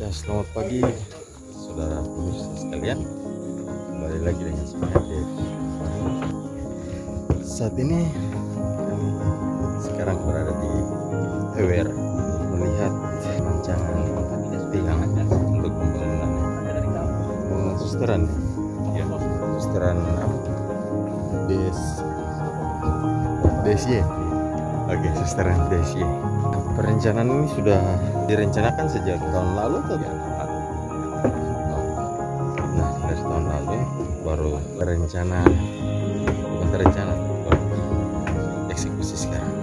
Selamat pagi saudara pemirsa sekalian, kembali lagi dengan semangat Dev. Saat ini kami sekarang berada di Ewer melihat rancangan tilang untuk pembangunan susteran, ya, susteran apa? DSY. Oke, susteran DSY. Perencanaan ini sudah direncanakan sejak tahun lalu atau ya? Nah, dari tahun lalu baru terencana, bukan terencana, baru eksekusi sekarang.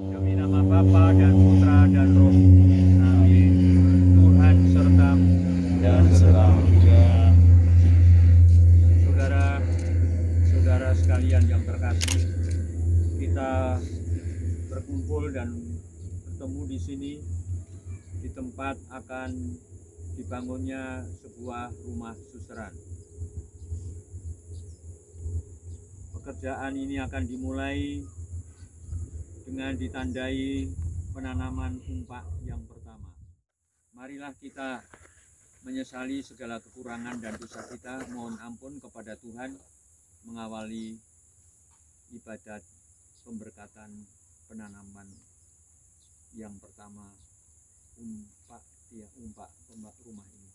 Demi nama Bapa dan Putra dan Roh Kudus. Amin. Tuhan sertamu Dan sertamu juga. Saudara sekalian yang terkasih, kita berkumpul dan bertemu di sini di tempat akan dibangunnya sebuah rumah susteran. Pekerjaan ini akan dimulai dengan ditandai penanaman umpak yang pertama. Marilah kita menyesali segala kekurangan dan dosa kita, mohon ampun kepada Tuhan, mengawali ibadat pemberkatan penanaman yang pertama, umpak rumah ini.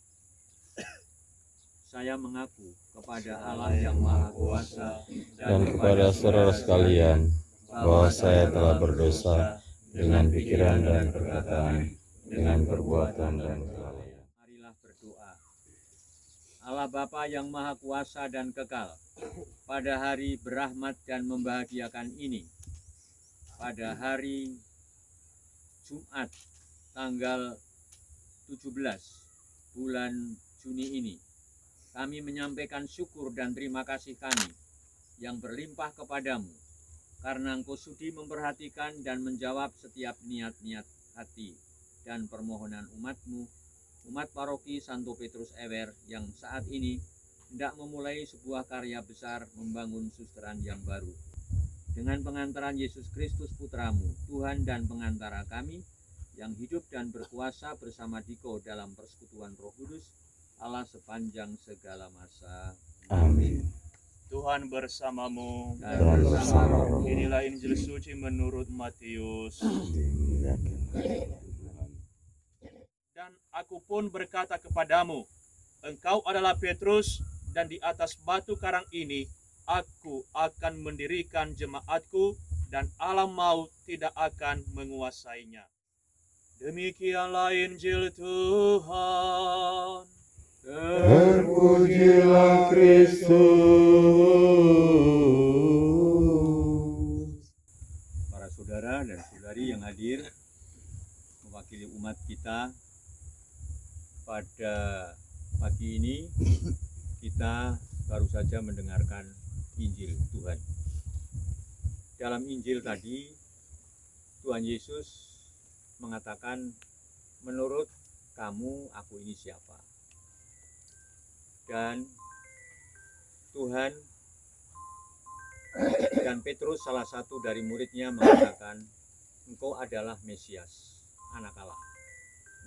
Saya mengaku kepada Allah yang Maha Kuasa Dan kepada saudara sekalian bahwa saya telah berdosa dengan pikiran dan perkataan, dengan perbuatan dan kelalaian. Marilah berdoa. Allah Bapa yang Maha Kuasa dan Kekal, pada hari berahmat dan membahagiakan ini, pada hari Jumat tanggal 17 bulan Juni ini, kami menyampaikan syukur dan terima kasih kami yang berlimpah kepadamu, karena Engkau sudi memperhatikan dan menjawab setiap niat-niat hati dan permohonan umat-Mu, umat paroki Santo Petrus Ewer yang saat ini hendak memulai sebuah karya besar membangun susteran yang baru. Dengan pengantaran Yesus Kristus Putramu, Tuhan dan pengantara kami, yang hidup dan berkuasa bersama Diko dalam persekutuan Roh Kudus, Allah sepanjang segala masa. Amin. Tuhan bersamamu. Dan bersama rohmu. Inilah Injil suci menurut Matius. Dan aku pun berkata kepadamu, engkau adalah Petrus, dan di atas batu karang ini aku akan mendirikan jemaatku, dan alam maut tidak akan menguasainya. Demikianlah Injil Tuhan. Terpujilah Kristus. Para saudara dan saudari yang hadir mewakili umat kita, pada pagi ini kita baru saja mendengarkan Injil Tuhan. Dalam Injil tadi, Tuhan Yesus mengatakan, menurut kamu aku ini siapa? Dan Tuhan dan Petrus, salah satu dari muridnya, mengatakan, engkau adalah Mesias, anak Allah.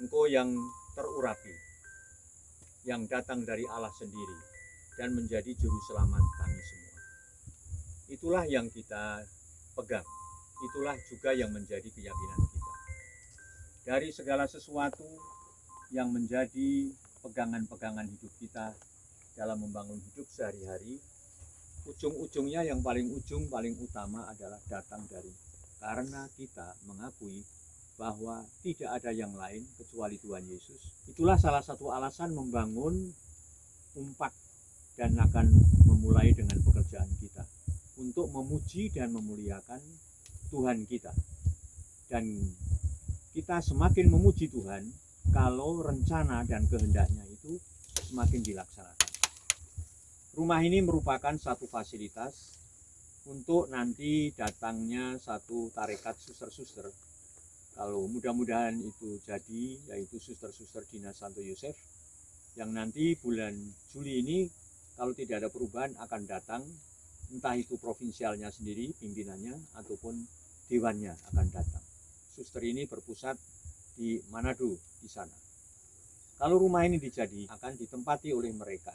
Engkau yang terurapi, yang datang dari Allah sendiri dan menjadi juru selamat kami semua. Itulah yang kita pegang, itulah juga yang menjadi keyakinan kita. Dari segala sesuatu yang menjadi pegangan-pegangan hidup kita dalam membangun hidup sehari-hari, ujung-ujungnya yang paling ujung, paling utama adalah datang dari karena kita mengakui bahwa tidak ada yang lain kecuali Tuhan Yesus. Itulah salah satu alasan membangun umpak dan akan memulai dengan pekerjaan kita untuk memuji dan memuliakan Tuhan kita. Dan kita semakin memuji Tuhan kalau rencana dan kehendaknya itu semakin dilaksanakan. Rumah ini merupakan satu fasilitas untuk nanti datangnya satu tarekat suster-suster. Kalau mudah-mudahan itu jadi, yaitu suster-suster Dinas Santo Yosef, yang nanti bulan Juli ini kalau tidak ada perubahan akan datang entah itu provinsialnya sendiri, pimpinannya, ataupun dewannya akan datang. Suster ini berpusat di Manado di sana. Kalau rumah ini akan ditempati oleh mereka.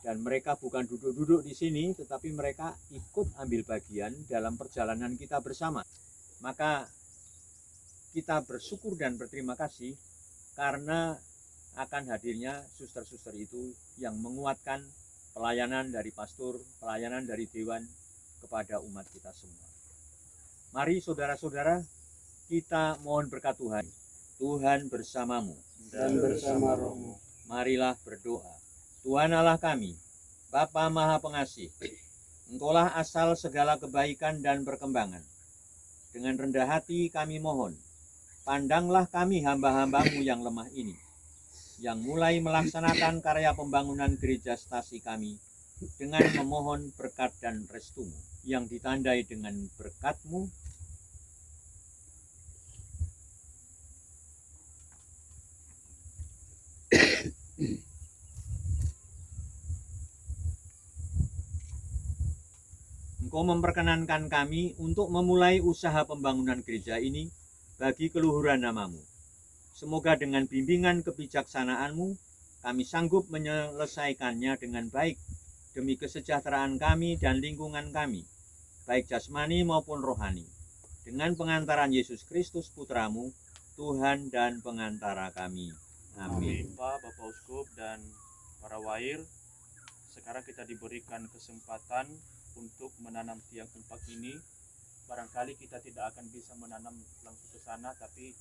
Dan mereka bukan duduk-duduk di sini, tetapi mereka ikut ambil bagian dalam perjalanan kita bersama. Maka kita bersyukur dan berterima kasih karena akan hadirnya suster-suster itu yang menguatkan pelayanan dari pastor, pelayanan dari dewan kepada umat kita semua. Mari saudara-saudara, kita mohon berkat Tuhan. Tuhan bersamamu dan bersama rohmu. Marilah berdoa. Tuhan Allah kami, Bapa Maha Pengasih, Engkaulah asal segala kebaikan dan perkembangan. Dengan rendah hati kami mohon, pandanglah kami hamba-hambamu yang lemah ini, yang mulai melaksanakan karya pembangunan gereja stasi kami, dengan memohon berkat dan restumu, yang ditandai dengan berkat-Mu. Engkau memperkenankan kami untuk memulai usaha pembangunan gereja ini bagi keluhuran nama-Mu. Semoga dengan bimbingan kebijaksanaan-Mu, kami sanggup menyelesaikannya dengan baik demi kesejahteraan kami dan lingkungan kami, baik jasmani maupun rohani. Dengan pengantaran Yesus Kristus Putra-Mu, Tuhan dan pengantara kami. Amin. Bapak Uskup dan para wair, sekarang kita diberikan kesempatan untuk menanam tiang empat ini. Barangkali kita tidak akan bisa menanam langsung ke sana, tapi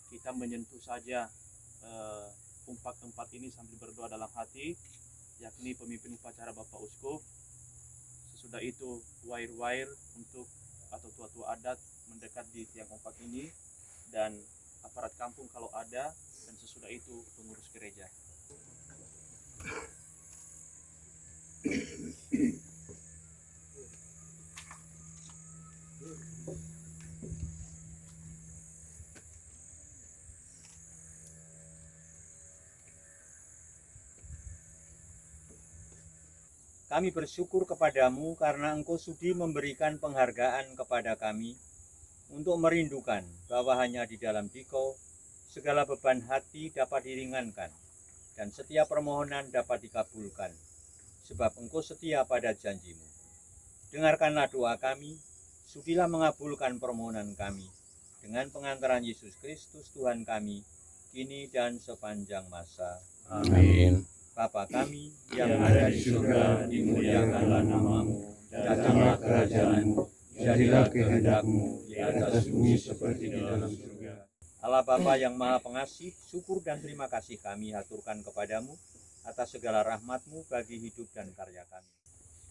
kita menyentuh saja empat ini sambil berdoa dalam hati, yakni pemimpin upacara Bapak Uskup. Sesudah itu wair-wair untuk atau tua-tua adat mendekat di tiang empat ini, dan aparat kampung kalau ada, dan sesudah itu pengurus gereja. Kami bersyukur kepadamu karena Engkau sudi memberikan penghargaan kepada kami untuk merindukan bahwa hanya di dalam Dikau segala beban hati dapat diringankan dan setiap permohonan dapat dikabulkan, sebab Engkau setia pada janji-Mu. Dengarkanlah doa kami, sudilah mengabulkan permohonan kami, dengan pengantaran Yesus Kristus Tuhan kami, kini dan sepanjang masa. Amin. Bapa kami yang ada di surga, dimuliakanlah nama-Mu, datanglah kerajaan-Mu, jadilah kehendak-Mu di atas bumi seperti di dalam surga. Allah Bapa yang Maha Pengasih, syukur dan terima kasih kami haturkan kepadamu atas segala rahmat-Mu bagi hidup dan karya kami.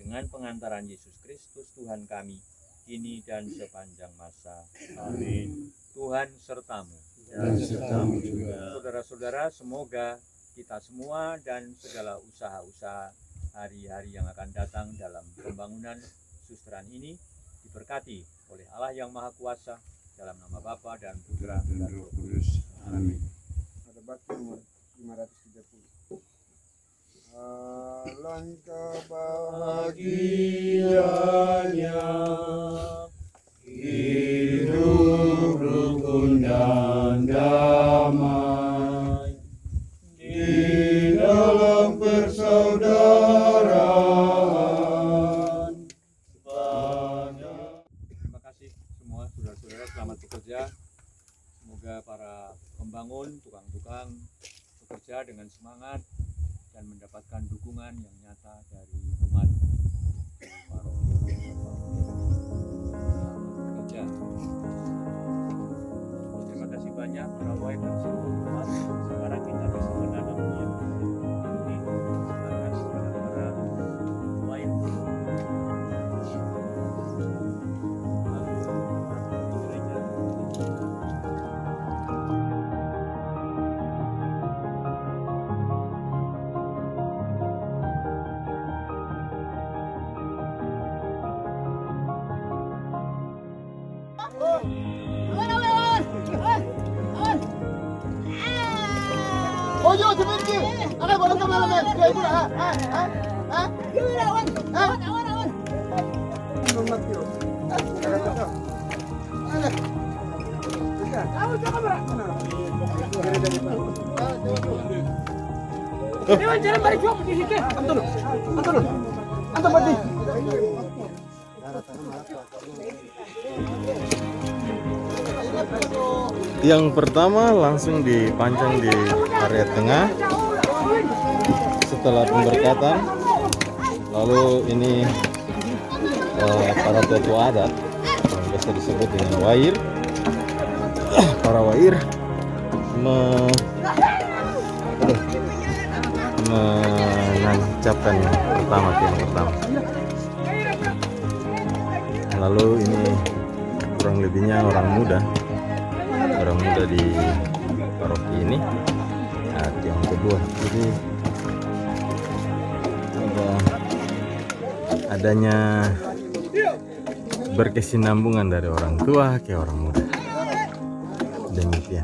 Dengan pengantaran Yesus Kristus Tuhan kami, kini dan sepanjang masa. Amin. Tuhan sertamu. Dan sertamu juga. Saudara-saudara, semoga kita semua dan segala usaha-usaha hari-hari yang akan datang dalam pembangunan susteran ini diberkati oleh Allah yang Maha Kuasa, dalam nama Bapa dan Putra dan Roh Kudus. Amin. Ada bakti nomor 530. Alangkah bahagianya hidup rukun dan damai di dalam persaudaraan. Terima kasih semua saudara-saudara, selamat bekerja. Semoga para pembangun, tukang-tukang bekerja dengan semangat dan mendapatkan dukungan yang nyata dari umat gereja. Terima kasih banyak para wair dan seluruh umat. Sekarang kita bisa menanam tiang ini. Silakan kepada para wair. Gereja. Ojo sebentar. Akan boleh ke malam ya. Ibu. Yang pertama langsung dipancang di area tengah setelah pemberkatan. Lalu ini para tokoh adat yang biasa disebut dengan wair. Para wair menancapkan yang pertama, tiang pertama. Lalu ini kurang lebihnya orang muda di paroki ini. Nah, tiang kedua, jadi adanya berkesinambungan dari orang tua ke orang muda. Demikian.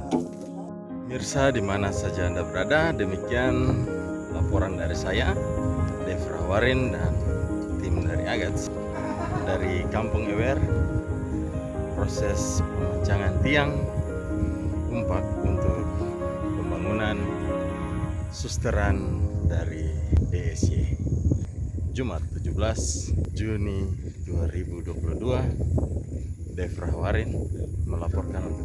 Mirsa, di mana saja Anda berada, demikian laporan dari saya, Devra Warin dan tim dari Agats dari Kampung Ewer. Proses pemancangan tiang umpak untuk pembangunan susteran dari DSY. Jumat 17 Juni 2022, Devra Warin melaporkan untuk